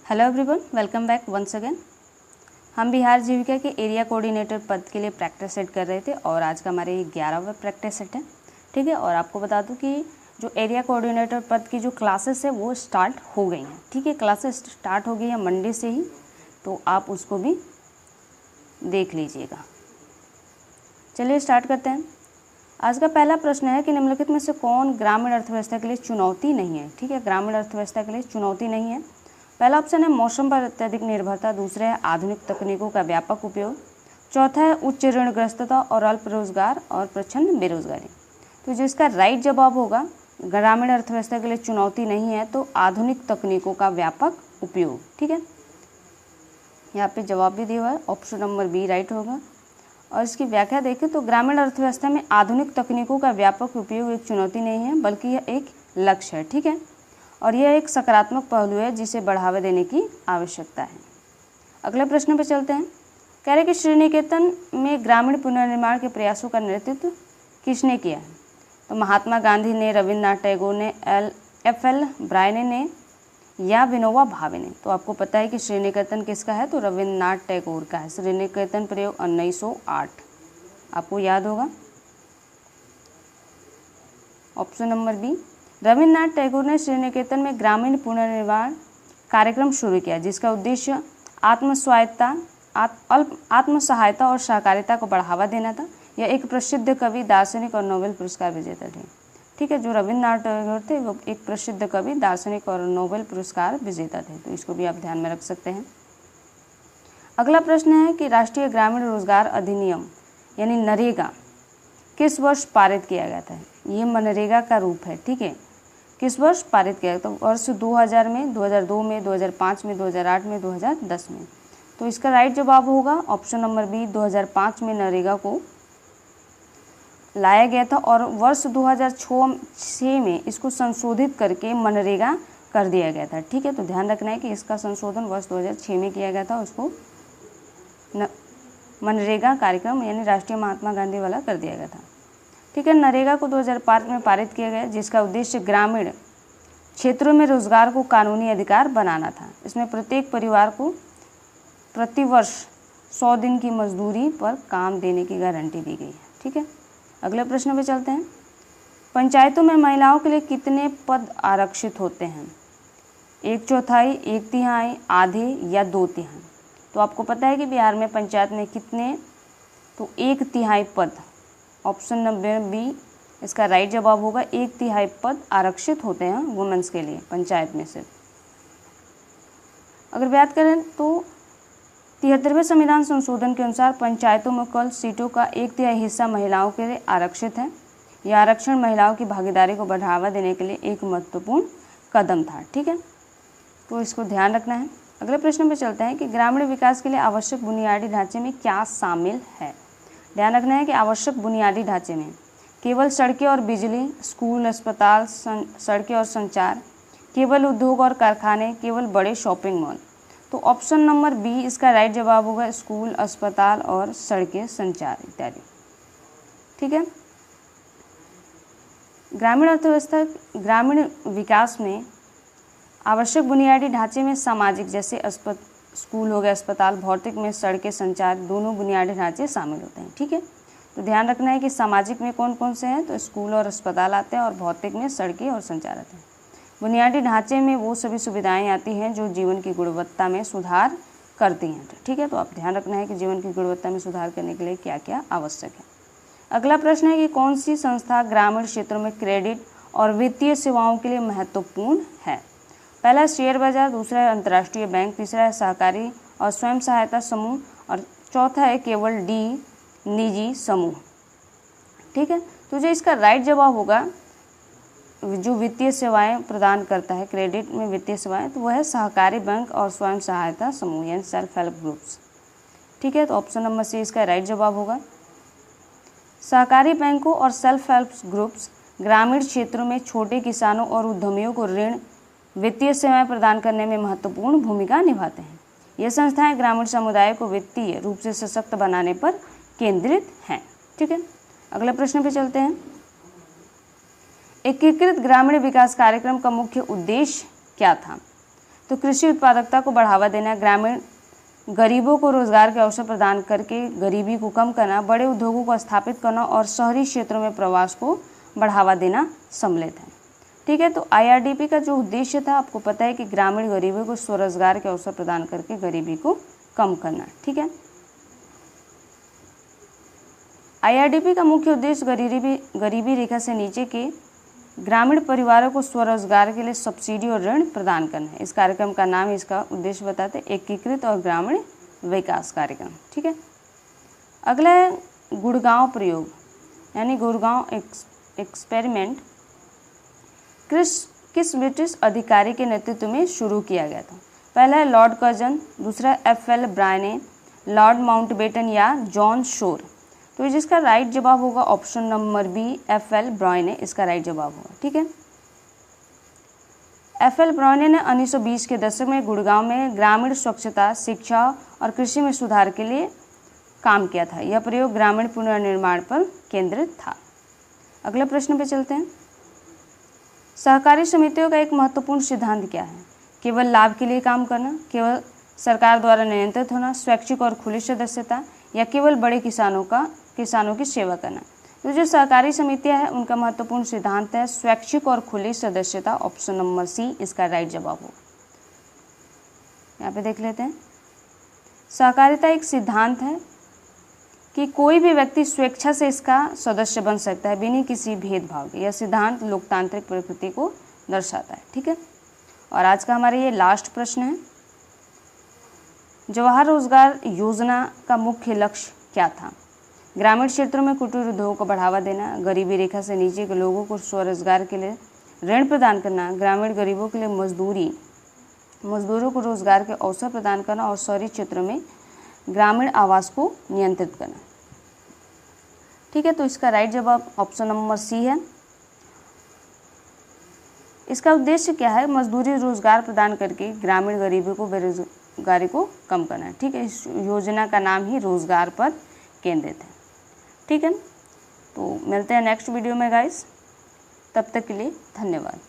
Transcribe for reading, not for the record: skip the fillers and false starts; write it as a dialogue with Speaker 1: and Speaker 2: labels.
Speaker 1: Hello everyone, welcome back once again. हम बिहार जीविका के area coordinator पद के लिए प्रैक्टिस सेट कर रहे थे और आज का हमारे 11वां प्रैक्टिस सेट है। ठीक है, और आपको बता दूं कि जो एरिया कोऑर्डिनेटर पद की जो क्लासेस है वो स्टार्ट हो गई हैं। ठीक है, क्लासेस स्टार्ट हो गई है मंडे से ही, तो आप उसको भी देख लीजिएगा। चलिए स्टार्ट करते हैं। आज का पहला प्रश्न है कि निम्नलिखित में से कौन ग्रामीण अर्थव्यवस्था के लिए चुनौती नहीं है। ठीक है, ग्रामीण अर्थव्यवस्था के लिए चुनौती नहीं है। पहला ऑप्शन है मौसम पर अत्यधिक निर्भरता, दूसरा है आधुनिक तकनीकों का व्यापक उपयोग, चौथा है उच्च ऋणग्रस्तता और अल्प रोजगार और प्रचंड बेरोजगारी। तो जिसका राइट जवाब होगा ग्रामीण अर्थव्यवस्था के लिए चुनौती नहीं है तो आधुनिक तकनीकों का व्यापक उपयोग। ठीक है, यहाँ पे जवाब भी दिया हुआ है, ऑप्शन नंबर बी राइट होगा। और इसकी व्याख्या देखें तो ग्रामीण अर्थव्यवस्था में आधुनिक तकनीकों का व्यापक उपयोग एक चुनौती नहीं है बल्कि यह एक लक्ष्य है। ठीक है, और यह एक सकारात्मक पहलू है जिसे बढ़ावा देने की आवश्यकता है। अगले प्रश्न पर चलते हैं। कह रहे कि श्री निकेतन में ग्रामीण पुनर्निर्माण के प्रयासों का नेतृत्व किसने किया है। तो महात्मा गांधी ने, रविन्द्रनाथ टैगोर ने, FL ब्रायने ने या विनोबा भावे ने। तो आपको पता है कि श्री निकेतन किसका है, तो रविन्द्रनाथ टैगोर का है। श्री निकेतन प्रयोग 1908 आपको याद होगा, option number B. Rabindranath Tagore ने श्री निकेतन में ग्रामीण पुनर्निर्माण कार्यक्रम शुरू किया जिसका उद्देश्य आत्मसहायता और सहकारिता को बढ़ावा देना था। यह एक प्रसिद्ध कवि, दार्शनिक और नोबेल पुरस्कार विजेता थे। ठीक है, जो रविन्द्रनाथ टैगोर थे वो एक प्रसिद्ध कवि, दार्शनिक और नोबेल पुरस्कार विजेता थे, तो इसको भी आप ध्यान में रख सकते हैं। अगला प्रश्न है कि राष्ट्रीय ग्रामीण रोजगार अधिनियम यानी नरेगा किस वर्ष पारित किया गया था। ये मनरेगा का रूप है। ठीक है, किस वर्ष पारित किया गया, तो वर्ष 2000 में, 2002 में, 2005 में, 2008 में, 2010 में। तो इसका राइट जवाब होगा ऑप्शन नंबर बी, 2005 में नरेगा को लाया गया था और वर्ष 2006 में इसको संशोधित करके मनरेगा कर दिया गया था। ठीक है, तो ध्यान रखना है कि इसका संशोधन वर्ष 2006 में किया गया था, उसको मनरेगा कार्यक्रम यानी राष्ट्रीय महात्मा गांधी वाला कर दिया गया था। ठीक है, नरेगा को 2005 में पारित किया गया जिसका उद्देश्य ग्रामीण क्षेत्रों में रोजगार को कानूनी अधिकार बनाना था। इसमें प्रत्येक परिवार को प्रतिवर्ष 100 दिन की मजदूरी पर काम देने की गारंटी दी गई है। ठीक है, अगले प्रश्न पे चलते हैं। पंचायतों में महिलाओं के लिए कितने पद आरक्षित होते हैं। 1/4, 1/3, आधे या 2/3। तो आपको पता है कि बिहार में पंचायत में कितने, तो 1/3 पद, ऑप्शन नंबर बी इसका राइट जवाब होगा। 1/3 पद आरक्षित होते हैं वुमेन्स के लिए पंचायत में से। अगर बात करें तो 73वें संविधान संशोधन के अनुसार पंचायतों में कुल सीटों का 1/3 हिस्सा महिलाओं के लिए आरक्षित है। यह आरक्षण महिलाओं की भागीदारी को बढ़ावा देने के लिए एक महत्वपूर्ण कदम था। ठीक है, तो इसको ध्यान रखना है। अगले प्रश्न पर चलते हैं कि ग्रामीण विकास के लिए आवश्यक बुनियादी ढांचे में क्या शामिल है। ध्यान रखना है कि आवश्यक बुनियादी ढांचे में केवल सड़कें और बिजली, स्कूल, अस्पताल, सड़कें और संचार, केवल उद्योग और कारखाने, केवल बड़े शॉपिंग मॉल। तो ऑप्शन नंबर बी इसका राइट जवाब होगा, स्कूल, अस्पताल और सड़कें, संचार इत्यादि। ठीक है, ग्रामीण अर्थव्यवस्था, ग्रामीण विकास में आवश्यक बुनियादी ढांचे में सामाजिक जैसे स्कूल हो गया, अस्पताल, भौतिक में सड़कें, संचार, दोनों बुनियादी ढांचे शामिल होते हैं। ठीक है, तो ध्यान रखना है कि सामाजिक में कौन कौन से हैं, तो स्कूल और अस्पताल आते हैं और भौतिक में सड़कें और संचार आते हैं। बुनियादी ढांचे में वो सभी सुविधाएं आती हैं जो जीवन की गुणवत्ता में सुधार करती हैं। ठीक है, तो आप ध्यान रखना है कि जीवन की गुणवत्ता में सुधार करने के लिए क्या क्या आवश्यक है। अगला प्रश्न है कि कौन सी संस्था ग्रामीण क्षेत्रों में क्रेडिट और वित्तीय सेवाओं के लिए महत्वपूर्ण है। पहला है शेयर बाजार, दूसरा है अंतर्राष्ट्रीय बैंक, तीसरा है सहकारी और स्वयं सहायता समूह और चौथा है केवल डी निजी समूह। ठीक है, तो जो इसका राइट जवाब होगा जो वित्तीय सेवाएं प्रदान करता है, क्रेडिट में वित्तीय सेवाएं, तो वह है सहकारी बैंक और स्वयं सहायता समूह यानी सेल्फ हेल्प ग्रुप्स। ठीक है, तो ऑप्शन नंबर सी इसका राइट जवाब होगा। सहकारी बैंकों और सेल्फ हेल्प ग्रुप्स ग्रामीण क्षेत्रों में छोटे किसानों और उद्यमियों को ऋण, वित्तीय सेवाएं प्रदान करने में महत्वपूर्ण भूमिका निभाते हैं। ये संस्थाएं ग्रामीण समुदाय को वित्तीय रूप से सशक्त बनाने पर केंद्रित हैं। ठीक है, अगले प्रश्न पे चलते हैं। एकीकृत ग्रामीण विकास कार्यक्रम का मुख्य उद्देश्य क्या था। तो कृषि उत्पादकता को बढ़ावा देना, ग्रामीण गरीबों को रोजगार के अवसर प्रदान करके गरीबी को कम करना, बड़े उद्योगों को स्थापित करना और शहरी क्षेत्रों में प्रवास को बढ़ावा देना सम्मिलित है। ठीक है, तो IRDP का जो उद्देश्य था आपको पता है कि ग्रामीण गरीबों को स्वरोजगार के अवसर प्रदान करके गरीबी को कम करना। ठीक है, IRDP का मुख्य उद्देश्य गरीबी रेखा से नीचे के ग्रामीण परिवारों को स्वरोजगार के लिए सब्सिडी और ऋण प्रदान करना है। इस कार्यक्रम का नाम, इसका उद्देश्य बताते हैं एकीकृत और ग्रामीण विकास कार्यक्रम। ठीक है, अगला है गुड़गांव प्रयोग यानी गुड़गांव एक्सपेरिमेंट किस ब्रिटिश अधिकारी के नेतृत्व में शुरू किया गया था? पहला है लॉर्ड कर्जन, दूसरा FL ब्रायने, लॉर्ड माउंटबेटन या जॉन शोर। तो जिसका राइट जवाब होगा ऑप्शन नंबर बी, FL ब्रायने इसका राइट जवाब होगा। ठीक है, FL ब्रायने ने 1920 के दशक में गुड़गांव में ग्रामीण स्वच्छता, शिक्षा और कृषि में सुधार के लिए काम किया था। यह प्रयोग ग्रामीण पुनर्निर्माण पर केंद्रित था। अगले प्रश्न पे चलते हैं। सहकारी समितियों का एक महत्वपूर्ण सिद्धांत क्या है? केवल लाभ के लिए काम करना, केवल सरकार द्वारा नियंत्रित होना, स्वैच्छिक और खुली सदस्यता या केवल बड़े किसानों की सेवा करना। तो जो सहकारी समितियां हैं उनका महत्वपूर्ण सिद्धांत है स्वैच्छिक और खुली सदस्यता, ऑप्शन नंबर सी इसका राइट जवाब होगा। यहाँ पे देख लेते हैं, सहकारिता एक सिद्धांत है कि कोई भी व्यक्ति स्वेच्छा से इसका सदस्य बन सकता है बिना किसी भेदभाव के। यह सिद्धांत लोकतांत्रिक प्रकृति को दर्शाता है। ठीक है, और आज का हमारा ये लास्ट प्रश्न है, जवाहर रोजगार योजना का मुख्य लक्ष्य क्या था? ग्रामीण क्षेत्रों में कुटीर उद्योग को बढ़ावा देना, गरीबी रेखा से नीचे के लोगों को स्वरोजगार के लिए ऋण प्रदान करना, ग्रामीण गरीबों के लिए मजदूरों को रोजगार के अवसर प्रदान करना और शहरी क्षेत्रों में ग्रामीण आवास को नियंत्रित करना। ठीक है, तो इसका राइट जवाब ऑप्शन नंबर सी है। इसका उद्देश्य क्या है? मजदूरी रोजगार प्रदान करके ग्रामीण गरीबी को बेरोजगारी को कम करना है। ठीक है, इस योजना का नाम ही रोजगार पर केंद्रित है। ठीक है, तो मिलते हैं नेक्स्ट वीडियो में गाइस, तब तक के लिए धन्यवाद।